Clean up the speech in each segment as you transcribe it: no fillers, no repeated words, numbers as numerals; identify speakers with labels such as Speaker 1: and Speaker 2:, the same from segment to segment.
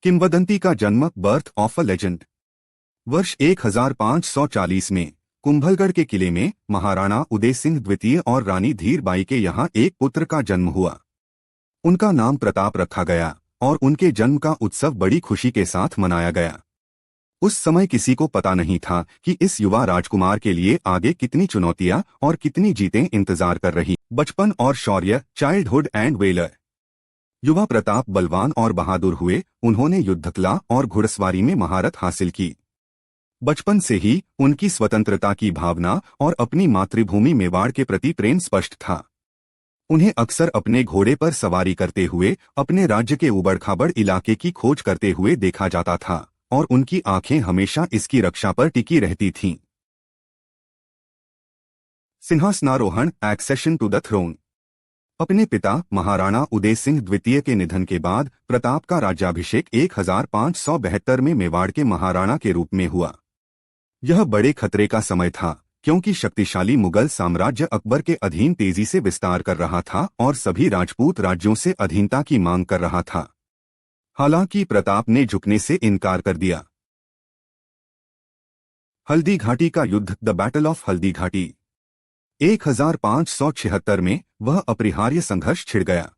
Speaker 1: किंवदंती का जन्म, बर्थ ऑफ अ लेजेंड। वर्ष 1540 में कुंभलगढ़ के किले में महाराणा उदय सिंह द्वितीय और रानी धीरबाई के यहाँ एक पुत्र का जन्म हुआ। उनका नाम प्रताप रखा गया और उनके जन्म का उत्सव बड़ी खुशी के साथ मनाया गया। उस समय किसी को पता नहीं था कि इस युवा राजकुमार के लिए आगे कितनी चुनौतियां और कितनी जीतें इंतजार कर रही। बचपन और शौर्य, चाइल्डहुड एंड वेलर। युवा प्रताप बलवान और बहादुर हुए। उन्होंने युद्धकला और घुड़सवारी में महारत हासिल की। बचपन से ही उनकी स्वतंत्रता की भावना और अपनी मातृभूमि मेवाड़ के प्रति प्रेम स्पष्ट था। उन्हें अक्सर अपने घोड़े पर सवारी करते हुए अपने राज्य के उबड़-खाबड़ इलाके की खोज करते हुए देखा जाता था और उनकी आंखें हमेशा इसकी रक्षा पर टिकी रहती थीं। सिंहासनारोहण, एक्सेशन टू द थ्रोन। अपने पिता महाराणा उदय सिंह द्वितीय के निधन के बाद प्रताप का राज्याभिषेक 1572 में मेवाड़ के महाराणा के रूप में हुआ। यह बड़े खतरे का समय था क्योंकि शक्तिशाली मुगल साम्राज्य अकबर के अधीन तेजी से विस्तार कर रहा था और सभी राजपूत राज्यों से अधीनता की मांग कर रहा था। हालांकि प्रताप ने झुकने से इनकार कर दिया। हल्दी घाटी का युद्ध, the battle of Haldi Ghati. 1576 में वह अपरिहार्य संघर्ष छिड़ गया।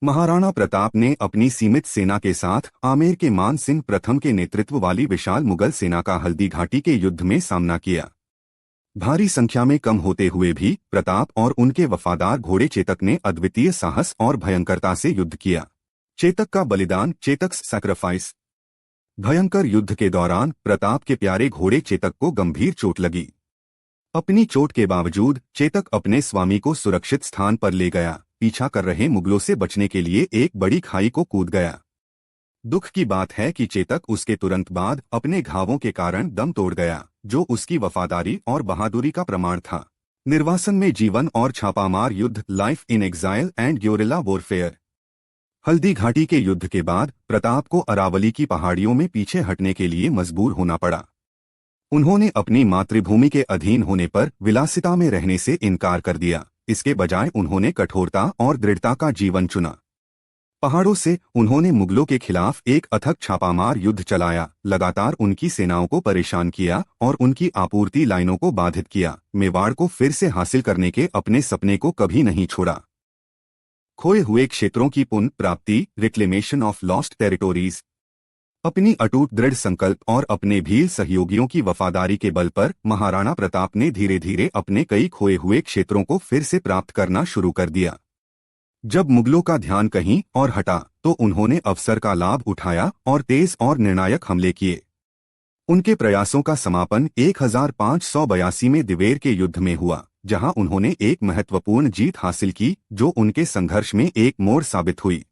Speaker 1: महाराणा प्रताप ने अपनी सीमित सेना के साथ आमेर के मान सिंह प्रथम के नेतृत्व वाली विशाल मुगल सेना का हल्दी घाटी के युद्ध में सामना किया। भारी संख्या में कम होते हुए भी प्रताप और उनके वफादार घोड़े चेतक ने अद्वितीय साहस और भयंकरता से युद्ध किया। चेतक का बलिदान, चेतक्स सैक्रिफाइस। भयंकर युद्ध के दौरान प्रताप के प्यारे घोड़े चेतक को गंभीर चोट लगी। अपनी चोट के बावजूद चेतक अपने स्वामी को सुरक्षित स्थान पर ले गया। पीछा कर रहे मुगलों से बचने के लिए एक बड़ी खाई को कूद गया। दुख की बात है कि चेतक उसके तुरंत बाद अपने घावों के कारण दम तोड़ गया, जो उसकी वफादारी और बहादुरी का प्रमाण था। निर्वासन में जीवन और छापामार युद्ध, life in exile and guerrilla warfare. Haldi Ghati के युद्ध के बाद प्रताप को अरावली की पहाड़ियों में पीछे हटने के लिए मजबूर होना पड़ा। उन्होंने अपनी मातृभूमि के अधीन होने पर विलासिता में रहने से इनकार कर दिया। इसके बजाय उन्होंने कठोरता और दृढ़ता का जीवन चुना। पहाड़ों से उन्होंने मुगलों के खिलाफ एक अथक छापामार युद्ध चलाया, लगातार उनकी सेनाओं को परेशान किया और उनकी आपूर्ति लाइनों को बाधित किया। मेवाड़ को फिर से हासिल करने के अपने सपने को कभी नहीं छोड़ा। खोए हुए क्षेत्रों की पुनः प्राप्ति, रिक्लेमेशन ऑफ लॉस्ट टेरिटोरीज। अपनी अटूट दृढ़ संकल्प और अपने भील सहयोगियों की वफादारी के बल पर महाराणा प्रताप ने धीरे धीरे अपने कई खोए हुए क्षेत्रों को फिर से प्राप्त करना शुरू कर दिया। जब मुगलों का ध्यान कहीं और हटा तो उन्होंने अवसर का लाभ उठाया और तेज और निर्णायक हमले किए। उनके प्रयासों का समापन 1582 में दिवेर के युद्ध में हुआ, जहां उन्होंने एक महत्वपूर्ण जीत हासिल की जो उनके संघर्ष में एक मोड़ साबित हुई।